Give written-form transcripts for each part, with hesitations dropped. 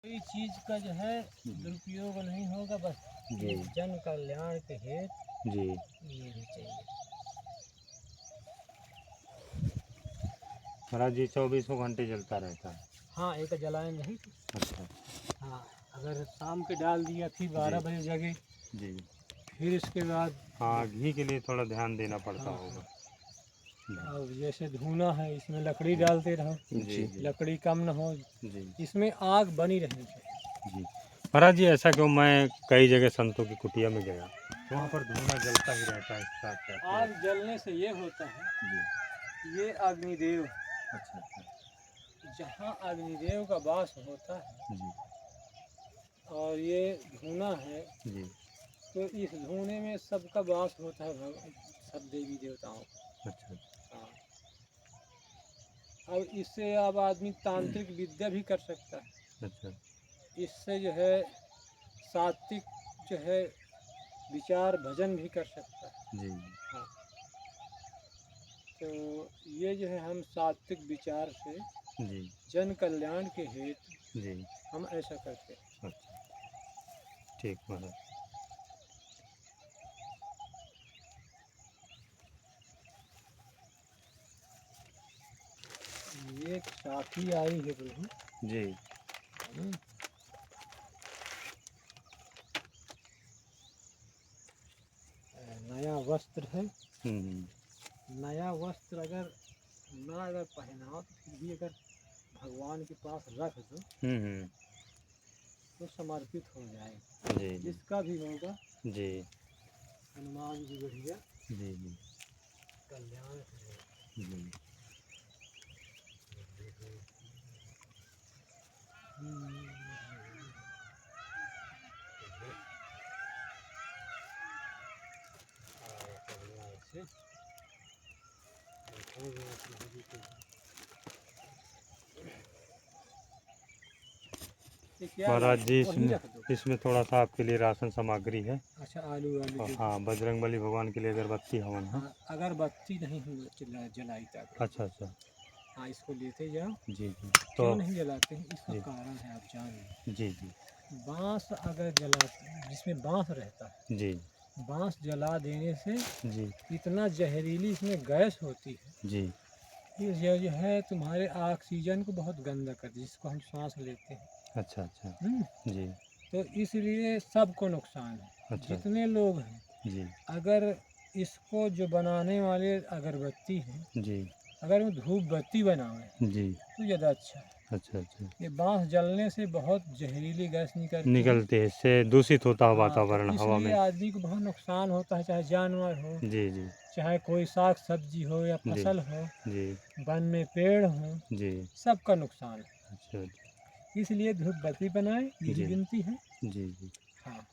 कोई चीज का जो है दुरुपयोग नहीं होगा, बस जी जन कल्याण के हेतु जी। ये भी चाहिए। महाराज जी 24 घंटे जलता रहता है। हाँ, एक जलाएं नहीं तो। अच्छा। हाँ, अगर शाम के डाल दिया फिर 12 बजे जगे, जी। फिर इसके बाद हाँ, घी के लिए थोड़ा ध्यान देना पड़ता हाँ होगा। अब जैसे धुना है, इसमें लकड़ी डालते रहो, जी जी लकड़ी कम न हो, जी इसमें आग बनी रहनी चाहिए। जी। महाराज जी ऐसा क्यों, मैं कई जगह संतों की कुटिया में गया, वहाँ पर धुआं जलता ही रहता है, इसका क्या? आग जलने से ये होता है, जी। ये अग्निदेव, अच्छा अच्छा। जहाँ अग्निदेव का वास होता है जी और ये धुना है, जी। तो इस धुने में सबका वास होता है, सब देवी देवताओं का। अच्छा। हाँ, अब इससे अब आदमी तांत्रिक विद्या भी कर सकता है। अच्छा। इससे जो है सात्विक जो है विचार भजन भी कर सकता है। जी हाँ, तो ये जो है हम सात्विक विचार से जी जन कल्याण के हेतु जी। हम ऐसा करते हैं। अच्छा ठीक महाराज। ये एक साथी आई है प्रभु। जी हम्म, नया वस्त्र है। नया वस्त्र अगर ना अगर पहनाओ तो फिर भी अगर भगवान के पास रख दो तो समर्पित हो जाएगा। जी जी जिसका भी होगा जी हनुमान जी बढ़िया जी जी कल्याण करेगा। जी। महाराज जी इसमें थोड़ा सा आपके लिए राशन सामग्री है। अच्छा, आलू आलू और हाँ, बजरंगबली भगवान के लिए अगरबत्ती हवन है। हाँ, अगरबत्ती नहीं जलाई तक। अच्छा अच्छा। हाँ, इसको लेते जाओ। जी जी। क्यों तो नहीं जलाते हैं, इसका जी कारण है आप जान। जी जी बांस अगर जलाते हैं, जिसमें बांस रहता है, जी बांस जला देने से जी इतना जहरीली इसमें गैस होती है, जी। ये जो है तुम्हारे ऑक्सीजन को बहुत गंदा करती है, जिसको हम सांस लेते हैं। अच्छा अच्छा। जी तो इसलिए सबको नुकसान है। अच्छा। जितने लोग हैं, जी अगर इसको जो बनाने वाले अगरबत्ती हैं, जी अगर वो धूप बत्ती बनावें जी। तो ज़्यादा अच्छा है। अच्छा अच्छा। ये बांस जलने से बहुत जहरीली गैस निकलती है। निकलते हैं, इससे दूषित होता है हाँ, तो वातावरण हवा इसलिए में। आदमी को बहुत नुकसान होता है, चाहे जानवर हो, जी जी चाहे कोई साग सब्जी हो या जी फसल हो, जी वन में पेड़ हो, जी। सबका नुकसान है। अच्छा इसलिए धूप बत्ती बनाए, यही जी विनती है। जी जी हाँ,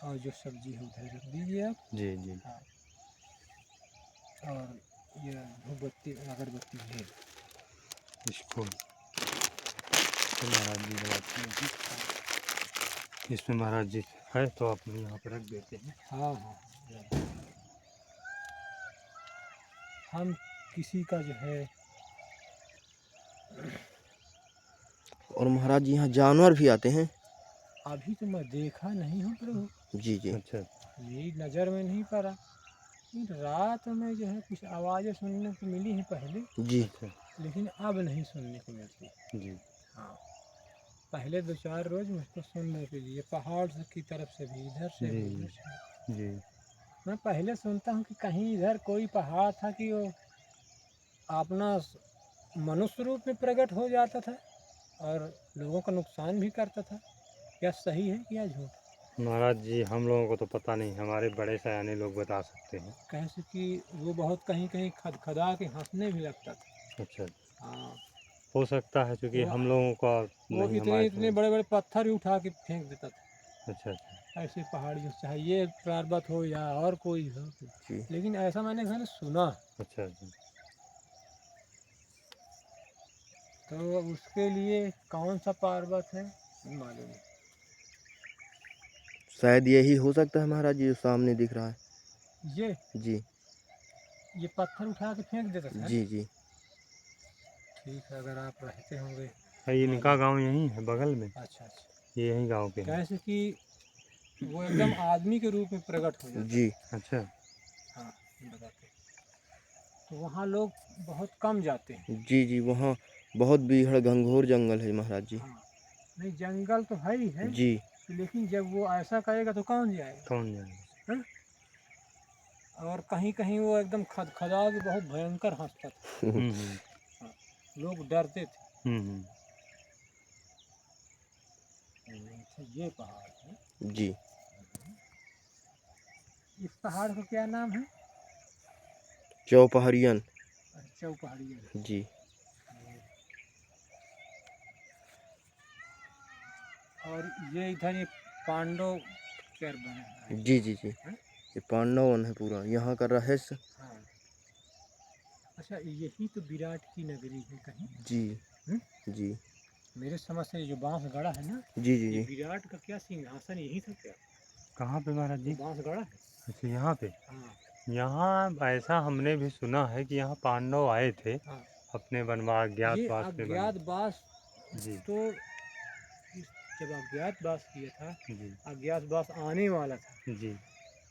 और जो सब्जी है उधर रख दीजिए आप। जी जी। हाँ, और ये धूप बत्ती अगरबत्ती ले लो। इसको तो महाराज जी जलाते हैं जी। इसमें महाराज जी है तो अपने यहाँ पे रख देते हैं। हाँ हाँ, हम किसी का जो है। और महाराज जी यहाँ जानवर भी आते हैं? अभी तो मैं देखा नहीं हूँ प्रभु, जी जी। अच्छा मेरी नज़र में नहीं पड़ा। लेकिन रात में जो है कुछ आवाज़ें सुनने को मिली हैं पहले, जी अच्छा। लेकिन अब नहीं सुनने को मिलती। जी हाँ, पहले 2-4 रोज मुझको सुनने के लिए पहाड़ की तरफ से भी, इधर से जी भी, उधर से भी। जी मैं पहले सुनता हूँ कि कहीं इधर कोई पहाड़ था कि वो अपना मनुष्य रूप में प्रकट हो जाता था और लोगों का नुकसान भी करता था। क्या सही है या झूठ? महाराज जी हम लोगों को तो पता नहीं, हमारे बड़े सयाने लोग बता सकते हैं। कैसे कि वो बहुत कहीं कहीं खदखदा के हंसने भी लगता था। अच्छा। हाँ, हो सकता है क्योंकि वो हम लोगों का वो नहीं, इतने हमारे इतने बड़े बड़े पत्थर ही उठा के फेंक देता था अच्छा अच्छा ऐसे पहाड़ियों से, चाहे ये पर्वत हो या और कोई हो। जी। लेकिन ऐसा मैंने सुना। अच्छा अच्छा। तो उसके लिए कौन सा पर्वत है मालूम नहीं। शायद यही हो सकता है महाराज जी, जो सामने दिख रहा है। ये जी पत्थर उठा के फेंक देता था। जी जी। ठीक है, अगर आप रहते होंगे ये इनका गांव यहीं है बगल में, अच्छा अच्छा। ये यहीं गांव के हैं। कैसे कि वो एकदम आदमी के रूप में प्रकट हो जाता जी है। अच्छा। हाँ, बताते। तो वहाँ लोग बहुत कम जाते हैं। जी जी, वहाँ बहुत भीड़ घंघोर जंगल है महाराज जी। हाँ, नहीं जंगल तो है ही है, जी लेकिन जब वो ऐसा करेगा तो कौन जाएगा? कौन जाएगा। हैं? और कहीं कहीं वो एकदम खदखदा के बहुत भयंकर हंसता था। हम्म हाँ, लोग डरते थे। हम्म। अच्छा, ये पहाड़ है। जी, इस पहाड़ का क्या नाम है? चौपहरियन। अच्छा, चौपहाड़िया। जी और ये इधर ये पांडव कर बना है। जी जी जी, हैं? ये पांडव वन है पूरा यहाँ का रहस्य। हाँ। अच्छा, यही तो विराट की नगरी है कहीं। जी हैं? जी मेरे समझ से ये जो बांस गड़ा है ना, जी जी ये जी। विराट का क्या सिंहासन यही था क्या? कहाँ पे महाराज जो जी। बांस गड़ा है। अच्छा यहाँ पे। हाँ यहाँ ऐसा हमने भी सुना है कि यहाँ पांडव आए थे हाँ। अपने वनवास ये ज्ञातवास में बन। अज्ञातवास जी तो जब अज्ञातवास किया था, जी अज्ञातवास आने वाला था, जी।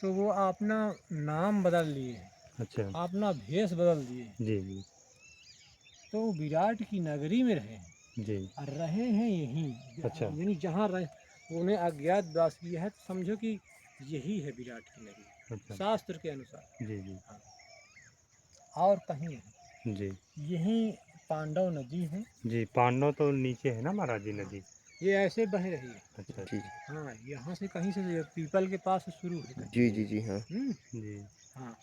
तो वो अपना नाम बदल लिए, अच्छा। अपना भेष बदल दिए, जी जी तो वो विराट की नगरी में रहे हैं। जी। और रहे हैं यहीं, अच्छा यानी जहाँ रहे उन्हें अज्ञातवास किया है, तो समझो कि यही है विराट की नगरी अच्छा। शास्त्र के अनुसार। जी जी हाँ, और कहीं नहीं, जी यहीं पांडव नदी है। जी। पांडव तो नीचे है ना महाराज जी हाँ, नदी। ये ऐसे बह रही है। अच्छा जी अच्छा। हाँ, यहाँ से कहीं से ये पीपल के पास से शुरू है कहीं। जी जी जी हाँ। जी। हाँ,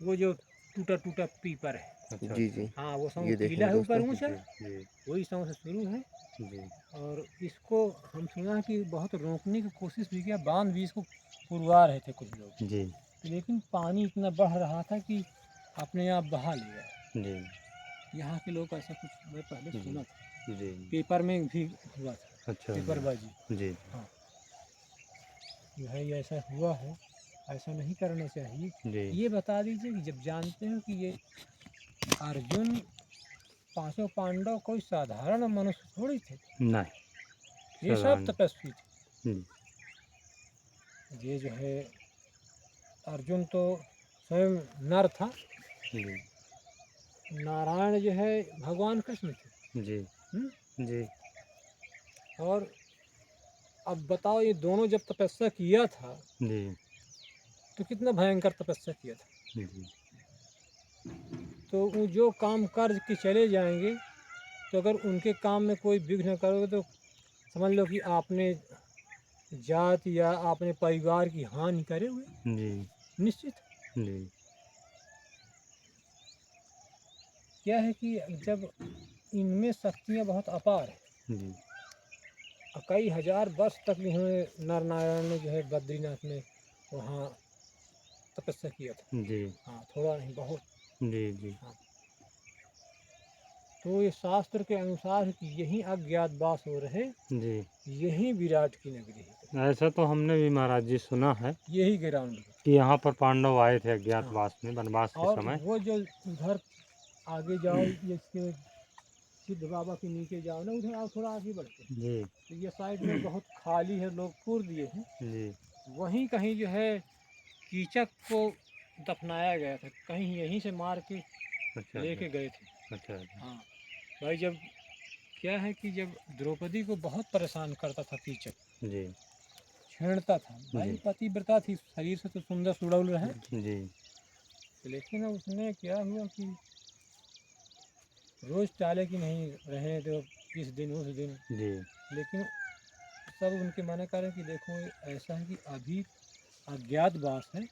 वो जो टूटा टूटा पीपर है। अच्छा जी अच्छा। जी, हाँ, वो सौ ये टीला देखेंगे है ऊपर दोस्तों। ऊंचा, जी जी वही सौ से शुरू है। जी और इसको हम सुना है कि बहुत रोकने की कोशिश भी किया, बांध भी इसको पुरवा रहे थे कुछ लोग, जी लेकिन पानी इतना बढ़ रहा था कि अपने आप बहा ले गया। जी यहाँ के लोग ऐसा कुछ मैं पहले जी सुना था, जी। पेपर में भी हुआ था, अच्छा पेपरबाजी। जी जी हाँ, कि भाई ऐसा हुआ है, ऐसा नहीं करना चाहिए। जी। ये बता दीजिए कि जब जानते हो कि ये अर्जुन, पांचों पांडव कोई साधारण मनुष्य थोड़ी थे, नहीं ये सब साधारण। तपस्वी थे। जी ये जो है अर्जुन तो स्वयं नर था, जी नारायण जो है भगवान कृष्ण थे। जी हम्म? जी और अब बताओ, ये दोनों जब तपस्या किया था, जी तो कितना भयंकर तपस्या किया था। जी तो वो जो काम कर के चले जाएंगे, तो अगर उनके काम में कोई विघ्न करोगे तो समझ लो कि आपने जात या आपने परिवार की हानि करे हुए, जी निश्चित। जी क्या है कि जब इनमें शक्तियाँ बहुत अपार है, जी और कई हजार वर्ष तक इन्होंने नर नारायण ने जो है बद्रीनाथ में वहाँ तपस्या किया था। जी हाँ, थोड़ा नहीं बहुत। जी जी हाँ, तो ये शास्त्र के अनुसार है कि यहीं अज्ञातवास हो रहे, जी। यहीं विराट की नगरी है, ऐसा तो हमने भी महाराज जी सुना है यही ग्राउंड है। कि यहाँ पर पांडव आए थे हाँ, अज्ञातवास में वनवास के और समय। वो जो उधर आगे जाओ, ये इसके सिद्ध बाबा के नीचे जाओ ना, उधर आओ थोड़ा आगे बढ़ते हैं, जी तो ये साइड में बहुत खाली है, लोग पूर दिए हैं। जी वहीं कहीं जो है कीचक को दफनाया गया था, कहीं यहीं से मार के अच्छा अच्छा लेके गए थे। अच्छा अच्छा। हाँ भाई, जब क्या है कि जब द्रौपदी को बहुत परेशान करता था कीचक, जी छेड़ता था, भाई जी पतिव्रता थी, शरीर से तो सुंदर सुडौल रहे, जी लेकिन उसने क्या हुआ कि रोज टाले कि नहीं रहे तो इस दिन उस दिन, जी लेकिन सब उनके मना करें कि देखो ऐसा है कि अभी अज्ञातवास है,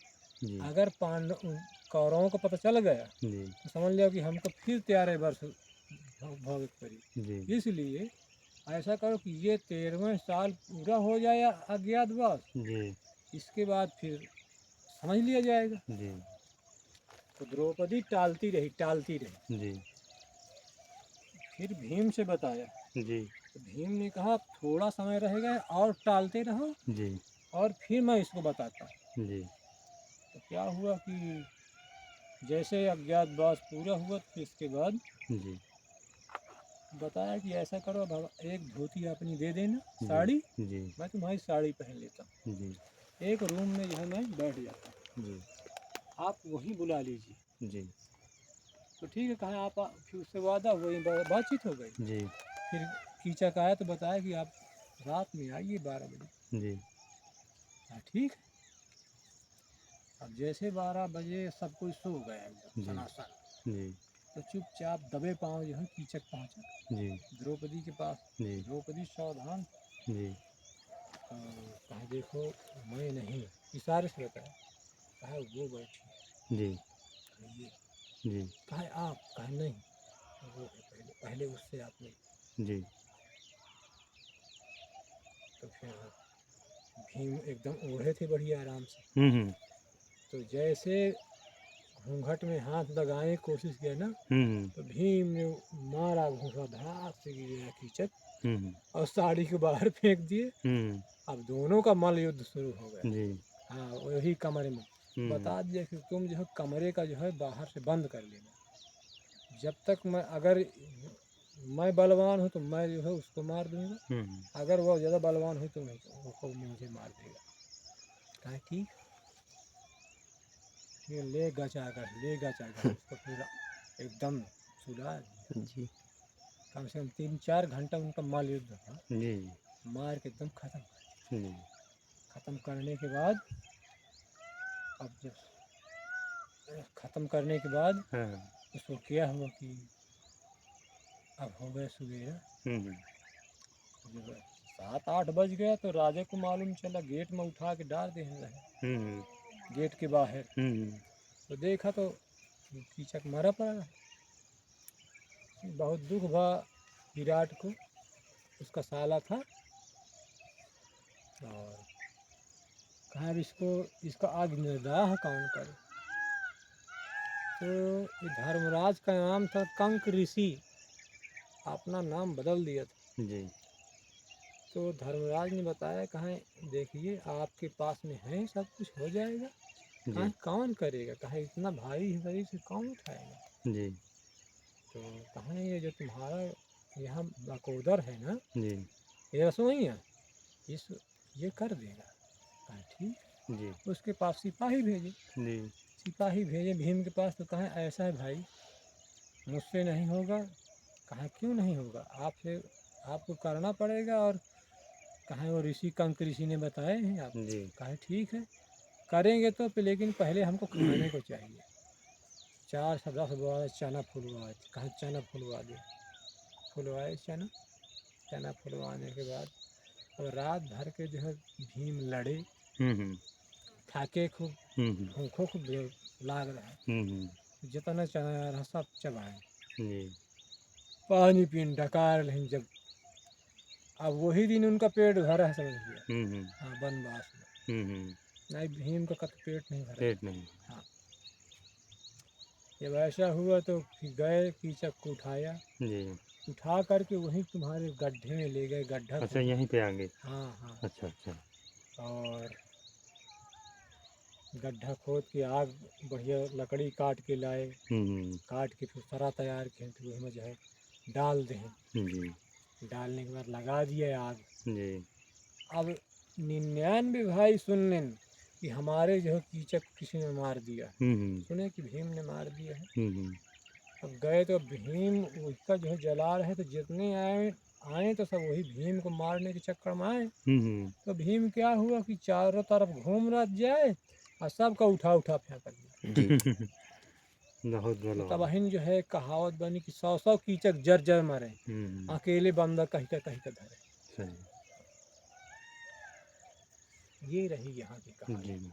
जी अगर पांडव कौरवों को पता चल गया जी तो समझ लो कि हमको फिर 13 वर्ष भोग जी करी। इसलिए ऐसा करो कि ये 13वें साल पूरा हो जाए अज्ञातवास, जी इसके बाद फिर समझ लिया जाएगा। जी तो द्रौपदी टालती रही। जी फिर भीम से बताया, जी तो भीम ने कहा थोड़ा समय रहेगा और टालते रहो, जी और फिर मैं इसको बताता हूँ। जी तो क्या हुआ कि जैसे अज्ञातवास पूरा हुआ, तो इसके बाद जी बताया कि ऐसा करो, अब एक धोती अपनी दे देना, जी। साड़ी, जी। मैं तुम्हारी साड़ी पहन लेता हूँ, जी। एक रूम में जो है मैं बैठ जाता हूँ, जी। आप वहीं बुला लीजिए। जी। तो ठीक है, कहा आप फिर उससे वादा वही बातचीत हो गई। जी। फिर कीचक आया तो बताया कि आप रात में आइए 12 बजे। जी। हाँ ठीक है। अब जैसे 12 बजे सब कोई सो गया एकदम जी। सनासन, जी। तो चुपचाप दबे पाँव जो है कीचक पहुँचा जी। द्रौपदी के पास। जी। द्रौपदी सावधान, जी। कहा देखो मैं नहीं, इशारे से बताया, कहा वो बैठी, जी। कहा ये, जी। कहा आप, कहा नहीं वो है, पहले पहले उससे आप नहीं। जी। तो फिर भीम एकदम ओढ़े थे बढ़िया आराम से, हम्म। तो जैसे घूंघट में हाथ लगाने की कोशिश किया ना, हम्म। तो भीम ने मारा घूंसा, धड़ाक से गिरा कीचक हम्म। और साड़ी को बाहर फेंक दिए। हम्म। अब दोनों का मल्ल युद्ध शुरू हो गया। जी। हाँ वही कमरे में बता दिया कि तुम जो है कमरे का जो है बाहर से बंद कर लेना, जब तक मैं, अगर मैं बलवान हूँ तो मैं जो है उसको मार दूंगा, हम्म। अगर वो ज़्यादा बलवान हो तो मैं वो मुझे मार देगा। कहा ठीक। फिर ले गचा कर उसको फिर एकदम सुला दिया। जी। कम से कम 3-4 घंटा उनका मल्ल युद्ध था, जी। मार के एकदम ख़त्म कर दिया। जी। ख़त्म करने के बाद, अब जब ख़त्म करने के बाद हाँ। उसको क्या हुआ कि अब हो गए सवेरा, हम्म। जब 7-8 बज गया तो राजा को मालूम चला, गेट में उठा के डाल दे रहे हम्म। गेट के बाहर। हम्म। तो देखा तो कीचक मरा पड़ा है। बहुत दुख हुआ विराट को, उसका साला था, और कहा अब इसका आग निर्दाह कौन करे। तो ये धर्मराज का नाम था कंक ऋषि, अपना नाम बदल दिया था। जी। तो धर्मराज ने बताया, कहा देखिए आपके पास में है, सब कुछ हो जाएगा, कहा जी। कौन करेगा, कहा इतना भारी है शरीर से कौन उठाएगा। जी। तो कहा ये जो तुम्हारा यहाँ बकोदर है ना, जी। ये रसोई है, इस ये कर देगा। कहा ठीक। जी। उसके पास सिपाही भेजे, जी। सिपाही भेजे भीम के पास, तो कहा ऐसा है भाई, मुझसे नहीं होगा। कहा क्यों नहीं होगा, आपसे आपको करना पड़ेगा, और कहा वो ऋषि कंक ऋषि ने बताए हैं आप। जी। कहा ठीक है करेंगे तो, लेकिन पहले हमको खाने को चाहिए। 4 से 10 बार चना फुलवाए, कहा चना फुलवा दे, फुलवाए चना। चना फुलवाने के बाद अब रात भर के जो है भीम लड़े, हम्म। थाके खूब, हम्म। भूखों खूब लाग रहा है, हम्म। जितना चना आ रहा सब चबाए, जी। पानी पीने डकार लेकिन जब, अब वही दिन उनका पेट भरा है समझ लिया। हम्म। हाँ वनवास में, हम्म। नहीं भीम का कत पेट नहीं भरा। पेट नहीं। हाँ जब ऐसा हुआ तो फिर गए कीचक को उठाया, जी। उठा करके वहीं तुम्हारे गड्ढे में ले गए, गड्ढा अच्छा खोद। यहीं पे आगे। हाँ हाँ। अच्छा अच्छा। और गड्ढा खोद के आग, बढ़िया लकड़ी काट के लाए, हम्म। काट के फिर सरा तैयार किए, फिर उसमें जो है डाल दें, जी। डालने के बाद लगा दिए आग। जी। अब 99 भाई सुन लें कि हमारे जो है कीचक किसी ने मार दिया, हम्म। सुने कि भीम ने मार दिया है। हम्म। अब गए तो भीम उसका जो है जला रहे, तो जितने आए आए तो सब वही भीम को मारने के चक्कर में आए। हम्म। तो भीम क्या हुआ कि चारों तरफ घूम रहा जाए और सबका उठा उठा फेंक दिया। जी। बहुत तो तब बलवान। अहिन जो है कहावत बनी कि 100 कीचक जर जर मरे, हम्म। अकेले बंदा कहीं का धरे। सही। ये रही यहाँ की कहानी। जी।